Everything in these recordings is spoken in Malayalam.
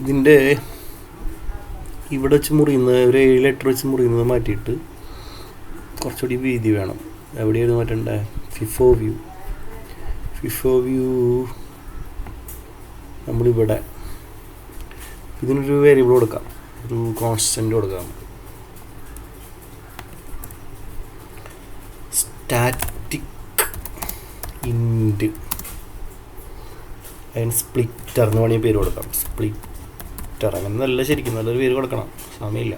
ഇതിൻ്റെ ഇവിടെ വെച്ച് മുറിയുന്നത് ഒരു 7 ലെറ്റർ വെച്ച് മുറിയുന്നത് മാറ്റിയിട്ട് കുറച്ചുകൂടി വീതി വേണം. എവിടെയായിരുന്നു മാറ്റേണ്ടേ? ഫിഫോ വ്യൂ നമ്മളിവിടെ ഇതിനൊരു വേരിയബിൾ കൊടുക്കാം, ഒരു കോൺസ്റ്റൻ്റ് കൊടുക്കാം. സ്റ്റാറ്റിക് ഇൻറ്റ് അതിന് സ്പ്ലിറ്റർ എന്ന് വേണമെങ്കിൽ പേര് കൊടുക്കാം. സ്പ്ലിറ്റർ അങ്ങനെ നല്ല ശരിക്കും നല്ലൊരു പേര് കൊടുക്കണം, സമയമില്ല.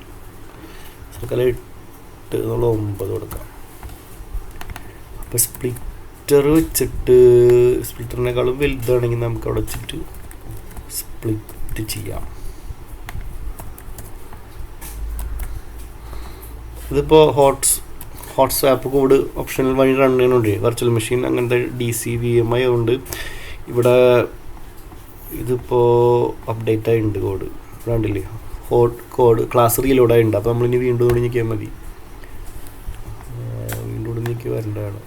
സർക്കാർ 8 എന്നുള്ള 9 കൊടുക്കാം. അപ്പോൾ സ്പ്ലിറ്റർ വെച്ചിട്ട് സ്പ്ലിറ്ററിനേക്കാളും വലുതാണെങ്കിൽ നമുക്ക് അവിടെ വെച്ചിട്ട് സ്പ്ലിറ്റ് ചെയ്യാം. ഇതിപ്പോൾ ഹോട്ട്സ്വാപ്പ് കോഡ് ഓപ്ഷണൽ വഴി റൺ ചെയ്യുന്നുണ്ട്. വെർച്വൽ മെഷീൻ അങ്ങനത്തെ DCVMI ഉണ്ട്. ഇവിടെ ഇതിപ്പോൾ അപ്ഡേറ്റ് ആയിട്ടുണ്ട് കോഡ്, കണ്ടില്ലേ? കോഡ് ക്ലാസ് റീലോഡ് ആയിട്ടുണ്ട്. അപ്പോൾ നമ്മളിനി വീണ്ടും കൂടി നിൽക്കിയാൽ മതി. വീണ്ടും കൂടി നീക്കി വരേണ്ടതാണ്.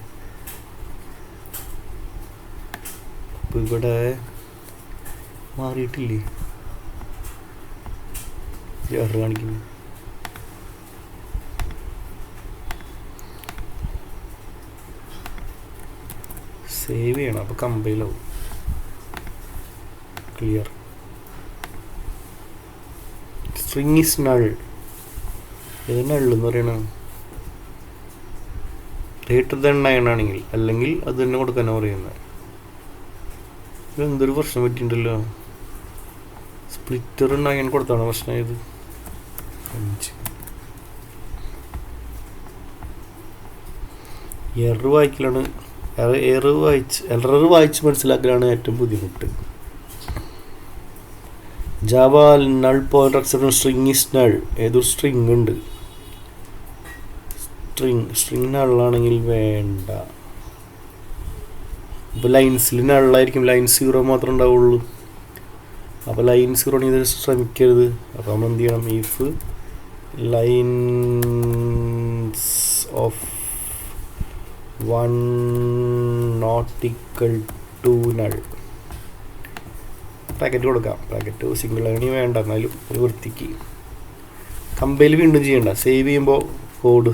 അപ്പോൾ ഇവിടെ മാറിയിട്ടില്ലേ? എറർ കാണിക്കുന്നു. സേവ് ചെയ്യണം, അപ്പോൾ കമ്പൈലാവും. ക്ലിയർ. String is null. ഏത് നള്ളെന്ന് പറയണം? ഗ്രേറ്റർ ദാൻ 9 ആണെങ്കിൽ, അല്ലെങ്കിൽ അത് തന്നെ കൊടുക്കാനാണ് പറയുന്നത്. ഇതെന്തൊരു പ്രശ്നം പറ്റിയിട്ടുണ്ടല്ലോ. സ്പ്ലിറ്റർ 9 കൊടുത്താണ് പ്രശ്നമായത്. 5 എറർ വായിക്കലാണ്. എറർ വായിച്ച് മനസ്സിലാക്കലാണ് ഏറ്റവും ബുദ്ധിമുട്ട്. Java null pointer accept string is null. ഏതൊരു സ്ട്രിങ് ഉണ്ട്, സ്ട്രിങ് നള്ളാണെങ്കിൽ വേണ്ട. ഇപ്പോൾ ലൈൻസിൽ നള്ളായിരിക്കും, ലൈൻ 0 മാത്രമേ ഉണ്ടാവുള്ളൂ. അപ്പോൾ ലൈൻ 0 ഇത് ശ്രമിക്കരുത്. അപ്പോൾ നമ്മൾ എന്ത് ചെയ്യണം? If lines of 1 not equal to null. Bracket കൊടുക്കാം. ബ്രാക്കറ്റ് സിംഗിൾ ലൈനി വേണ്ട, എന്നാലും ഒരു വൃത്തിക്ക്. കമ്പൈൽ വീണ്ടും ചെയ്യണ്ട. സേവ് ചെയ്യുമ്പോൾ കോഡ്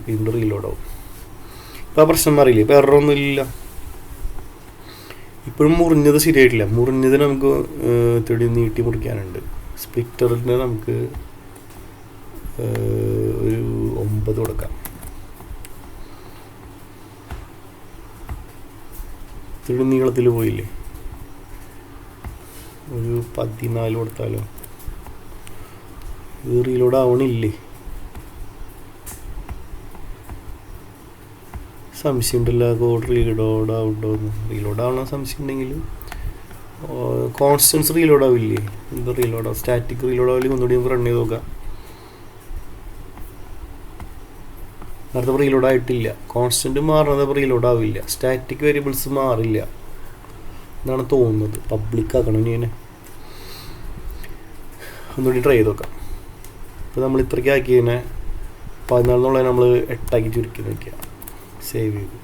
വീണ്ടും റീലോഡ് ആവും. ഇപ്പോൾ ആ പ്രശ്നം മാറിയില്ലേ? ഇപ്പോൾ എററൊന്നും ഇല്ല. ഇപ്പോഴും മുറിഞ്ഞത് ശരിയായിട്ടില്ല. മുറിഞ്ഞത് നമുക്ക് തെടി നീട്ടി മുറിക്കാനുണ്ട്. സ്പ്ലിറ്ററിന് നമുക്ക് ഒരു 9 കൊടുക്കാം. ഇത്തിരി നീളത്തിൽ പോയില്ലേ? ഒരു 14 കൊടുത്താലോ? ഇത് റീലോഡ് ആവണില്ലേ? സംശയം ഉണ്ടല്ലോ കോഡ് റീലോഡ് ആവുണ്ടോന്ന്. റീലോഡ് ആവണ സംശയം ഉണ്ടെങ്കിൽ കോൺസ്റ്റൻസ് റീലോഡ് ആവില്ലേ? എന്താ റീലോഡ് ആവും? സ്റ്റാറ്റിക് റീലോഡ് ആവില്ലേ? ഒന്നുകൂടി നമുക്ക് റൺ ചെയ്ത് നോക്കാം. നേരത്തെ റീലോഡ് ആയിട്ടില്ല. കോൺസ്റ്റൻറ്റ് മാറുന്നത് റീലോഡ് ആവില്ല. സ്റ്റാറ്റിക് വേരിയബിൾസ് മാറില്ല എന്നാണ് തോന്നുന്നത്. പബ്ലിക് ആക്കണം ഇനി. ഒന്നുകൂടി ട്രൈ ചെയ്ത് നോക്കാം. ഇപ്പോൾ നമ്മൾ ഇത്രയ്ക്ക് ആക്കിയതിനെ 14 എന്നുള്ളത് നമ്മൾ 8 ആക്കി ചുരുക്കി നോക്കുക. സേവ് ചെയ്ത്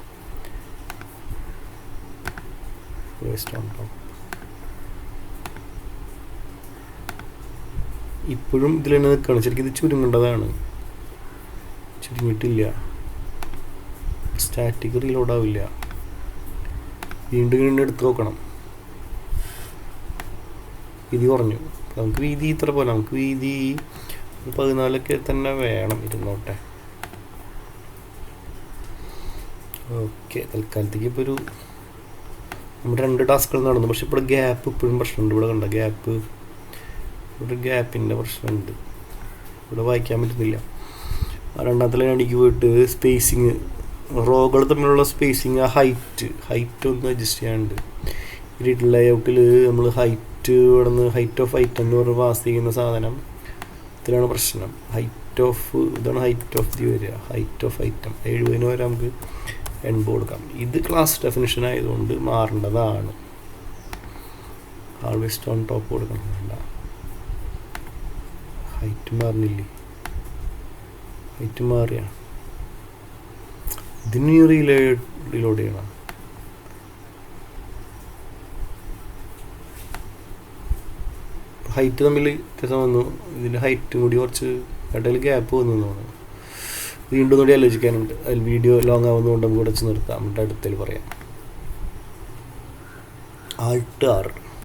വേസ്റ്റ് ഓൺ ടോപ്പ്. ഇപ്പോഴും ഇതിൽ തന്നെ നിൽക്കുകയാണ്. ശരിക്കും ഇത് ചുരുങ്ങേണ്ടതാണ്, ചുരുങ്ങിയിട്ടില്ല. സ്റ്റാറ്റിക് റീലോഡ് ആവില്ല. വീണ്ടും എടുത്ത് നോക്കണം. വീതി കുറഞ്ഞു. നമുക്ക് വീതി ഇത്ര പോലെ, നമുക്ക് വീതി 14 തന്നെ വേണം. ഇരുന്നോട്ടെ. ഓക്കെ, തൽക്കാലത്തേക്ക് ഇപ്പോൾ നമ്മുടെ 2 ടാസ്കുകൾ നടന്നു. പക്ഷെ ഇപ്പോൾ ഗ്യാപ്പ് ഇപ്പോഴും പ്രശ്നമുണ്ട്. ഇവിടെ കണ്ട ഗ്യാപ്പ്, ഇവിടെ ഗ്യാപ്പിൻ്റെ പ്രശ്നമുണ്ട്. ഇവിടെ വായിക്കാൻ പറ്റുന്നില്ല. രണ്ടാമത്തെ ലൈൻ അടിക്ക് പോയിട്ട് സ്പേസിങ്, റോകൾ തമ്മിലുള്ള സ്പേസിങ്, ഹൈറ്റ് ഒന്ന് അഡ്ജസ്റ്റ് ചെയ്യാനുണ്ട്. ഗ്രിഡ് ലേഔട്ടിൽ നമ്മൾ ഹൈറ്റ് ഇവിടെ നിന്ന് ഹൈറ്റ് ഓഫ് ഐറ്റം എന്ന് പറഞ്ഞ് പാസ് ചെയ്യുന്ന സാധനം ഇതിലാണ് പ്രശ്നം. ഇതാണ് ഹൈറ്റ് ഓഫ് ദി വരിക. ഹൈറ്റ് ഓഫ് ഐറ്റം 70 വരെ നമുക്ക് എൺപത് കൊടുക്കാം. ഇത് ക്ലാസ് ഡെഫിനിഷൻ ആയതുകൊണ്ട് മാറേണ്ടതാണ്. ഹാർവെസ്റ്റ് ഓൺ ടോപ്പ് കൊടുക്കണം. വേണ്ട, ഹൈറ്റ് മാറുന്നില്ലേ? ഹൈറ്റ് മാറിയ ഇതിന് റീലോഡ് ചെയ്യണം. ഹൈറ്റ് തമ്മിൽ വ്യത്യാസം വന്നു. ഇതിൻ്റെ ഹൈറ്റും കൂടി കുറച്ച് ഇടയിൽ ഗ്യാപ്പ് വന്നു തോന്നുന്നു. വീണ്ടും കൂടി ആലോചിക്കാനുണ്ട്. അതിൽ വീഡിയോ ലോങ് ആവുന്നതുകൊണ്ട് നമുക്ക് ഇവിടെ വെച്ച് നിർത്താം. നമ്മുടെ അടുത്തേൽ പറയാം. Alt R